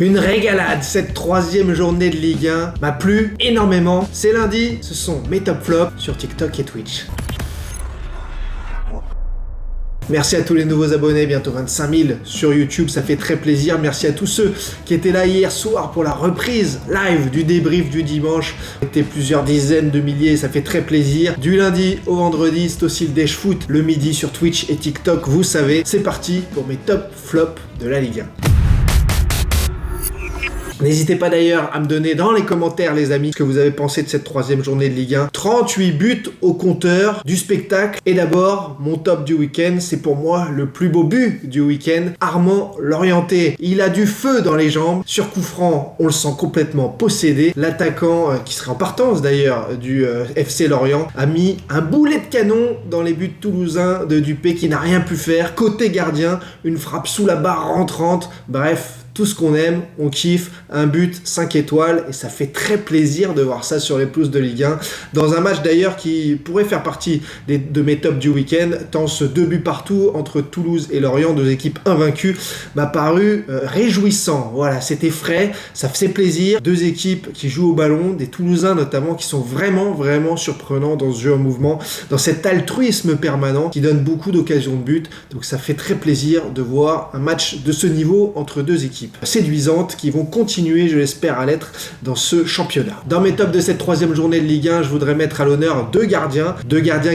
Une régalade, cette troisième journée de Ligue 1 m'a plu énormément. C'est lundi, ce sont mes top flops sur TikTok et Twitch. Merci à tous les nouveaux abonnés, bientôt 25 000 sur YouTube, ça fait très plaisir. Merci à tous ceux qui étaient là hier soir pour la reprise live du débrief du dimanche. C'était plusieurs dizaines de milliers, ça fait très plaisir. Du lundi au vendredi, c'est aussi le Dash Foot, le midi sur Twitch et TikTok, vous savez. C'est parti pour mes top flops de la Ligue 1. N'hésitez pas d'ailleurs à me donner dans les commentaires, les amis, ce que vous avez pensé de cette troisième journée de Ligue 1. 38 buts au compteur du spectacle. Et d'abord, mon top du week-end, c'est pour moi le plus beau but du week-end. Armand Lorienté. Il a du feu dans les jambes. Sur coup franc, on le sent complètement possédé. L'attaquant, qui serait en partance d'ailleurs du FC Lorient, a mis un boulet de canon dans les buts toulousains de Dupé qui n'a rien pu faire. Côté gardien, une frappe sous la barre rentrante. Bref, tout ce qu'on aime, on kiffe, un but 5 étoiles et ça fait très plaisir de voir ça sur les pelouses de Ligue 1. Dans un match d'ailleurs qui pourrait faire partie de mes tops du week-end, tant ce 2 buts partout entre Toulouse et Lorient, deux équipes invaincues, m'a paru réjouissant. Voilà, c'était frais, ça faisait plaisir. Deux équipes qui jouent au ballon, des Toulousains notamment, qui sont vraiment surprenants dans ce jeu en mouvement, dans cet altruisme permanent qui donne beaucoup d'occasions de but. Donc ça fait très plaisir de voir un match de ce niveau entre deux équipes séduisantes qui vont continuer, je l'espère, à l'être dans ce championnat. Dans mes tops de cette troisième journée de Ligue 1, je voudrais mettre à l'honneur deux gardiens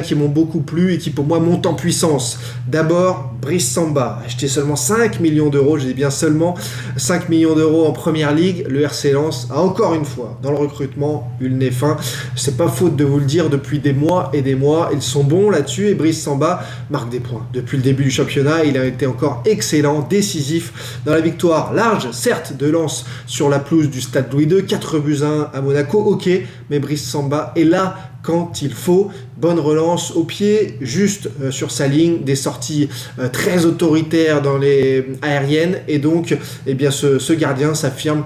qui m'ont beaucoup plu et qui pour moi montent en puissance. D'abord, Brice Samba, acheté seulement 5 millions d'euros, je dis bien seulement 5 millions d'euros en première ligue. Le RC Lens a encore une fois, dans le recrutement, eu le nez fin. C'est pas faute de vous le dire, depuis des mois et des mois, ils sont bons là-dessus et Brice Samba marque des points. Depuis le début du championnat, il a été encore excellent, décisif dans la victoire large, certes, de Lens sur la pelouse du Stade Louis II, 4-1 à Monaco, ok, mais Brice Samba est là quand il faut. Bonne relance au pied, juste sur sa ligne, des sorties très autoritaires dans les aériennes, et donc eh bien, ce gardien s'affirme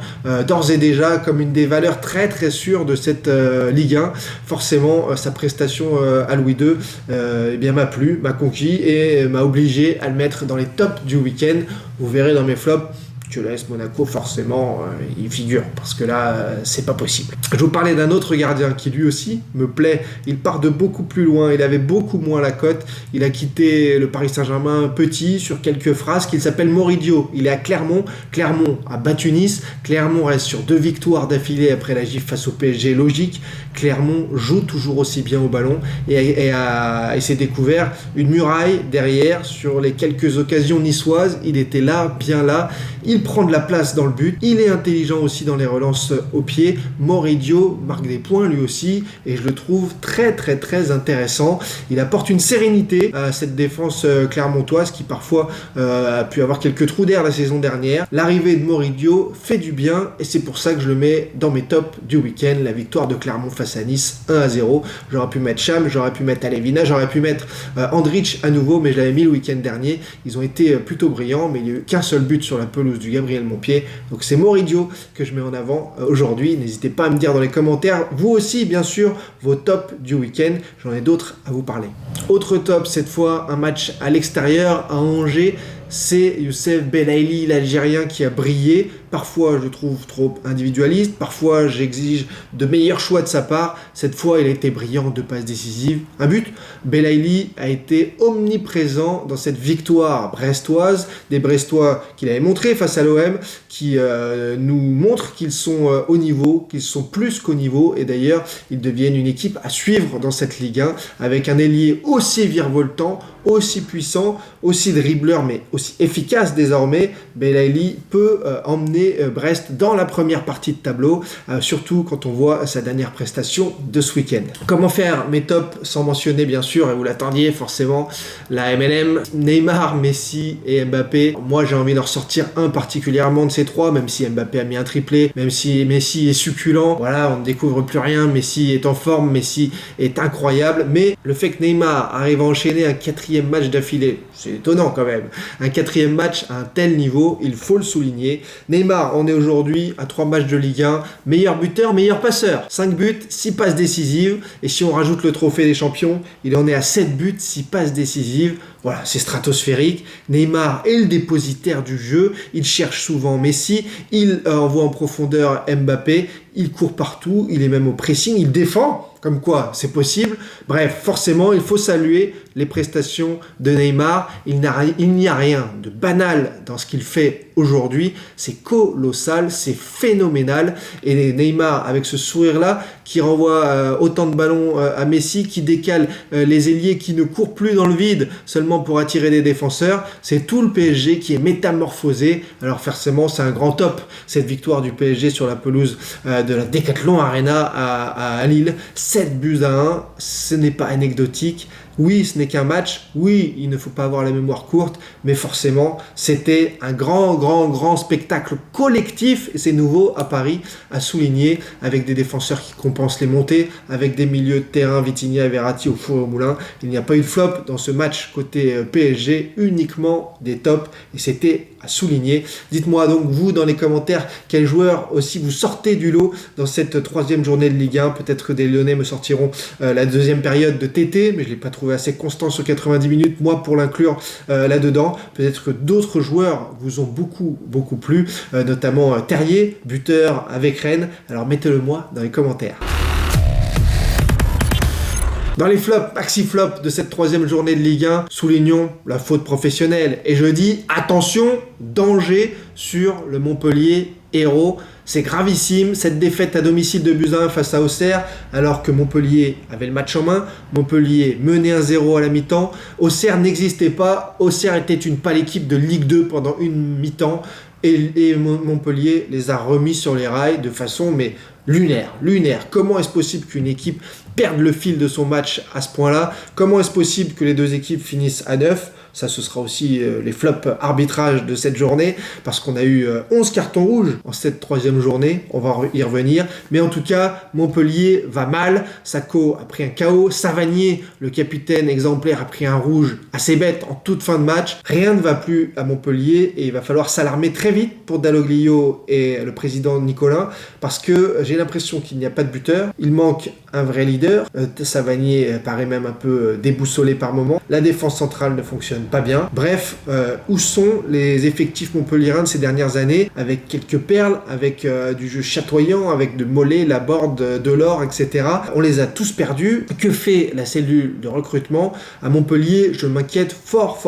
d'ores et déjà comme une des valeurs très sûres de cette Ligue 1. Forcément, sa prestation à Louis II eh bien, m'a plu, m'a conquis et m'a obligé à le mettre dans les tops du week-end. Vous verrez dans mes flops que l'AS Monaco, forcément, il figure, parce que là, c'est pas possible. Je vous parlais d'un autre gardien qui, lui aussi, me plaît. Il part de beaucoup plus loin, il avait beaucoup moins la cote. Il a quitté le Paris Saint-Germain petit, sur quelques phrases, qu'il s'appelle Moridio. Il est à Clermont. Clermont a battu Nice. Clermont reste sur 2 victoires d'affilée après la gifle face au PSG, logique. Clermont joue toujours aussi bien au ballon et s'est découvert une muraille derrière sur les quelques occasions niçoises. Il était là, bien là. Il prend de la place dans le but. Il est intelligent aussi dans les relances au pied. Moridio marque des points lui aussi et je le trouve très intéressant. Il apporte une sérénité à cette défense clermontoise qui parfois a pu avoir quelques trous d'air la saison dernière. L'arrivée de Moridio fait du bien et c'est pour ça que je le mets dans mes tops du week-end. La victoire de Clermont face à Nice 1-0. J'aurais pu mettre Cham, j'aurais pu mettre Alevina, j'aurais pu mettre Andrich à nouveau, mais je l'avais mis le week-end dernier. Ils ont été plutôt brillants, mais il n'y a eu qu'un seul but sur la pelouse du Gabriel Montpied. Donc c'est Moridio que je mets en avant aujourd'hui. N'hésitez pas à me dire dans les commentaires, vous aussi bien sûr, vos tops du week-end. J'en ai d'autres à vous parler. Autre top, cette fois un match à l'extérieur, à Angers. C'est Youssef Belaïli, l'Algérien, qui a brillé. Parfois, je le trouve trop individualiste. Parfois, j'exige de meilleurs choix de sa part. Cette fois, il a été brillant, 2 passes décisives, un but. Belaïli a été omniprésent dans cette victoire brestoise. Des Brestois qu'il avait montré face à l'OM, qui nous montrent qu'ils sont au niveau, qu'ils sont plus qu'au niveau. Et d'ailleurs, ils deviennent une équipe à suivre dans cette Ligue 1, avec un ailier aussi virevoltant, aussi puissant, aussi dribbleur, mais aussi efficace désormais. Belaïli peut emmener Brest dans la première partie de tableau, surtout quand on voit sa dernière prestation de ce week-end. Comment faire mes tops sans mentionner, bien sûr, et vous l'attendiez forcément, la MLM, Neymar, Messi et Mbappé. Moi, j'ai envie d'en ressortir un particulièrement de ces trois, même si Mbappé a mis un triplé, même si Messi est succulent. Voilà, on ne découvre plus rien. Messi est en forme, Messi est incroyable, mais le fait que Neymar arrive à enchaîner un 4e match d'affilée, c'est étonnant quand même. Un 4e match à un tel niveau, il faut le souligner. Neymar en est aujourd'hui à 3 matchs de Ligue 1, meilleur buteur, meilleur passeur. 5 buts, 6 passes décisives. Et si on rajoute le trophée des champions, il en est à 7 buts, 6 passes décisives. Voilà, c'est stratosphérique. Neymar est le dépositaire du jeu. Il cherche souvent Messi. Il envoie en profondeur Mbappé. Il court partout. Il est même au pressing. Il défend. Comme quoi, c'est possible. Bref, forcément, il faut saluer les prestations de Neymar. Il n'y a rien de banal dans ce qu'il fait aujourd'hui. C'est colossal, c'est phénoménal. Et Neymar, avec ce sourire-là, qui renvoie autant de ballons à Messi, qui décale les ailiers, qui ne courent plus dans le vide seulement pour attirer des défenseurs, c'est tout le PSG qui est métamorphosé. Alors forcément, c'est un grand top, cette victoire du PSG sur la pelouse de la Decathlon Arena à Lille. 7-1, ce n'est pas anecdotique. Oui, ce n'est qu'un match. Oui, il ne faut pas avoir la mémoire courte, mais forcément, c'était un grand spectacle collectif, et c'est nouveau à Paris, à souligner, avec des défenseurs qui compensent les montées, avec des milieux de terrain, Vitinha et Verratti au four et au moulin. Il n'y a pas eu de flop dans ce match côté PSG, uniquement des tops, et c'était à souligner. Dites-moi donc, vous, dans les commentaires, quels joueurs aussi vous sortez du lot dans cette troisième journée de Ligue 1. Peut-être que des Lyonnais me sortiront la deuxième période de TT, mais je ne l'ai pas trouvé assez constant sur 90 minutes, moi, pour l'inclure là-dedans. Peut-être que d'autres joueurs vous ont beaucoup plu, notamment Terrier, buteur avec Rennes. Alors mettez-le moi dans les commentaires. Dans les flops, maxi-flops de cette troisième journée de Ligue 1, soulignons la faute professionnelle. Et je dis, attention, danger sur le Montpellier Hérault. C'est gravissime, cette défaite à domicile de Buzyn face à Auxerre, alors que Montpellier avait le match en main. Montpellier menait 1-0 à la mi-temps. Auxerre n'existait pas. Auxerre était une pâle équipe de Ligue 2 pendant une mi-temps. Et Montpellier les a remis sur les rails de façon lunaire. Comment est-ce possible qu'une équipe perde le fil de son match à ce point-là? Comment est-ce possible que les deux équipes finissent à 9? Ça, ce sera aussi les flops arbitrage de cette journée, parce qu'on a eu 11 cartons rouges en cette troisième journée. On va y revenir. Mais en tout cas, Montpellier va mal. Sako a pris un KO. Savanier, le capitaine exemplaire, a pris un rouge assez bête en toute fin de match. Rien ne va plus à Montpellier et il va falloir s'alarmer très vite pour Dalloglio et le président Nicolas, parce que j'ai l'impression qu'il n'y a pas de buteur. Il manque un vrai leader. Savanier paraît même un peu déboussolé par moment. La défense centrale ne fonctionne pas bien. Bref, où sont les effectifs montpelliérains de ces dernières années, avec quelques perles, avec du jeu chatoyant, avec de Mollet, Laborde, Delors, etc. On les a tous perdus. Que fait la cellule de recrutement à Montpellier? Je m'inquiète fort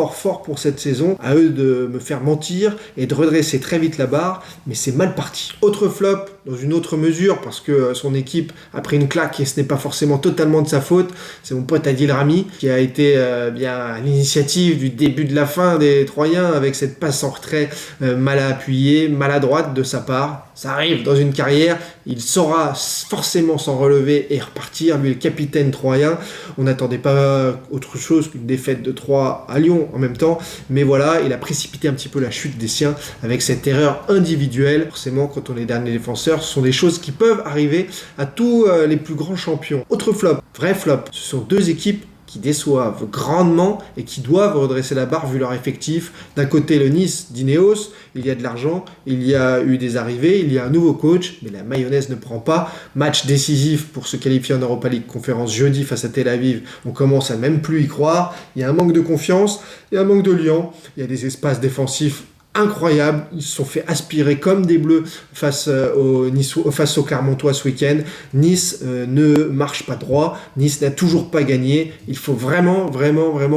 pour cette saison. À eux de me faire mentir et de redresser très vite la barre, mais c'est mal parti. Autre flop, dans une autre mesure, parce que son équipe a pris une claque et ce n'est pas forcément totalement de sa faute, c'est mon pote Adil Rami qui a été bien à l'initiative du début de la fin des Troyens avec cette passe en retrait mal appuyée, maladroite de sa part. Ça arrive dans une carrière, il saura forcément s'en relever et repartir. Lui, le capitaine troyen, on n'attendait pas autre chose qu'une défaite de 3 à Lyon en même temps, mais voilà, il a précipité un petit peu la chute des siens avec cette erreur individuelle. Forcément, quand on est dernier défenseur, ce sont des choses qui peuvent arriver à tous les plus grands champions. Autre flop, vrai flop, ce sont deux équipes qui déçoivent grandement et qui doivent redresser la barre vu leur effectif. D'un côté, le Nice d'Ineos, il y a de l'argent, il y a eu des arrivées, il y a un nouveau coach, mais la mayonnaise ne prend pas. Match décisif pour se qualifier en Europa League conférence jeudi face à Tel Aviv, on commence à même plus y croire. Il y a un manque de confiance, il y a un manque de liant, il y a des espaces défensifs incroyable, ils se sont fait aspirer comme des bleus face aux Clermontois ce week-end. Nice ne marche pas droit, Nice n'a toujours pas gagné. Il faut vraiment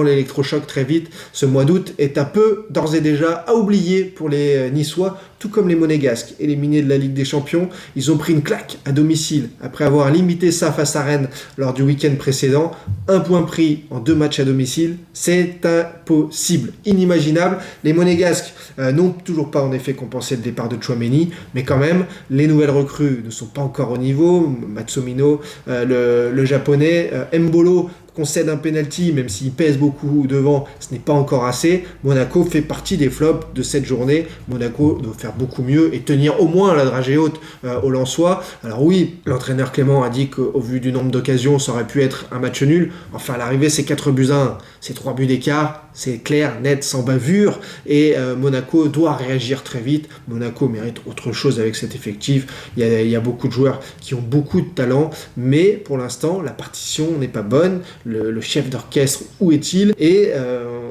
l'électrochoc très vite. Ce mois d'août est un peu d'ores et déjà à oublier pour les Niçois, tout comme les Monégasques, éliminés de la Ligue des Champions. Ils ont pris une claque à domicile après avoir limité ça face à Rennes lors du week-end précédent. 1 point pris en 2 matchs à domicile, c'est impossible, inimaginable. Les Monégasques n'ont toujours pas en effet compensé le départ de Tchouaméni, mais quand même, les nouvelles recrues ne sont pas encore au niveau. Matsumino, le japonais, Mbolo concède un penalty, même s'il pèse beaucoup devant, ce n'est pas encore assez. Monaco fait partie des flops de cette journée. Monaco doit faire beaucoup mieux et tenir au moins la dragée haute aux Lensois. Alors oui, l'entraîneur Clément a dit qu'au vu du nombre d'occasions, ça aurait pu être un match nul. Enfin, à l'arrivée, c'est 4-1, c'est 3 buts d'écart. c'est clair, net, sans bavure, et Monaco doit réagir très vite. Monaco mérite autre chose avec cet effectif. Il y a beaucoup de joueurs qui ont beaucoup de talent, mais pour l'instant, la partition n'est pas bonne. Le chef d'orchestre, où est-il? Et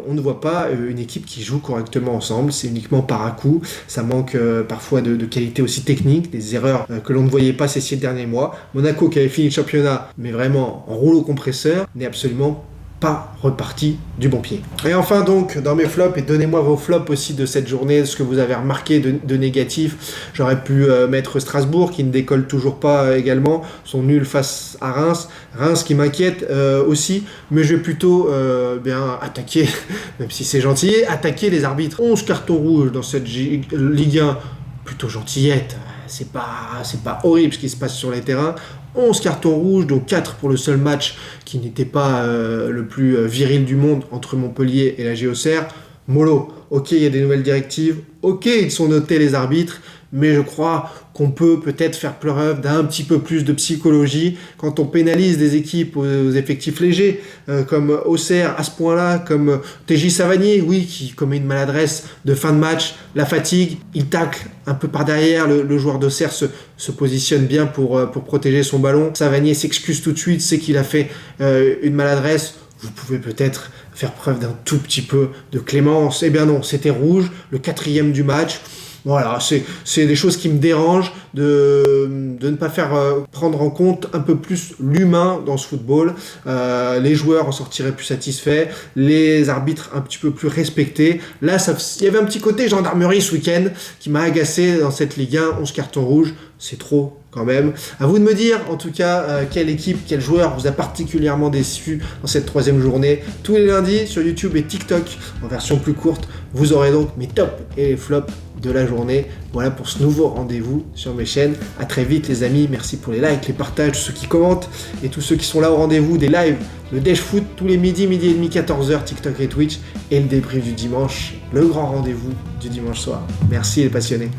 on ne voit pas une équipe qui joue correctement ensemble. C'est uniquement par à-coup. Ça manque parfois de qualité aussi technique, des erreurs que l'on ne voyait pas ces 6 derniers mois. Monaco, qui avait fini le championnat, mais vraiment en rouleau compresseur, n'est absolument pas reparti du bon pied. Et enfin donc, dans mes flops, et donnez-moi vos flops aussi de cette journée, ce que vous avez remarqué de négatif. J'aurais pu mettre Strasbourg, qui ne décolle toujours pas également, sont nuls face à Reims. Reims qui m'inquiète aussi, mais je vais plutôt bien attaquer, même si c'est gentil, attaquer les arbitres. 11 cartons rouges dans cette Ligue 1, plutôt gentillette. C'est pas horrible ce qui se passe sur les terrains. 11 cartons rouges, dont 4 pour le seul match qui n'était pas le plus viril du monde entre Montpellier et la Géocère. Mollo, ok, il y a des nouvelles directives, ok, ils sont notés les arbitres, mais je crois qu'on peut peut-être faire preuve d'un petit peu plus de psychologie quand on pénalise des équipes aux effectifs légers, comme Auxerre à ce point-là, comme TJ Savanier, oui, qui commet une maladresse de fin de match, la fatigue, il tacle un peu par derrière, le joueur d'Auxerre se positionne bien pour protéger son ballon. Savanier s'excuse tout de suite, sait qu'il a fait une maladresse. Vous pouvez peut-être faire preuve d'un tout petit peu de clémence. Eh bien non, c'était rouge, le 4e du match. Voilà, c'est des choses qui me dérangent de ne pas faire prendre en compte un peu plus l'humain dans ce football. Les joueurs en sortiraient plus satisfaits, les arbitres un petit peu plus respectés. Là, il y avait un petit côté gendarmerie ce week-end qui m'a agacé dans cette Ligue 1. 11 cartons rouges, c'est trop quand même. À vous de me dire, en tout cas, quelle équipe, quel joueur vous a particulièrement déçu dans cette 3e journée. Tous les lundis sur YouTube et TikTok, en version plus courte, vous aurez donc mes tops et les flops de la journée. Voilà pour ce nouveau rendez-vous sur mes chaînes. À très vite les amis, merci pour les likes, les partages, ceux qui commentent et tous ceux qui sont là au rendez-vous des lives, le Dash Foot tous les midi et demi, 14h, TikTok et Twitch, et le débrief du dimanche, le grand rendez-vous du dimanche soir. Merci les passionnés.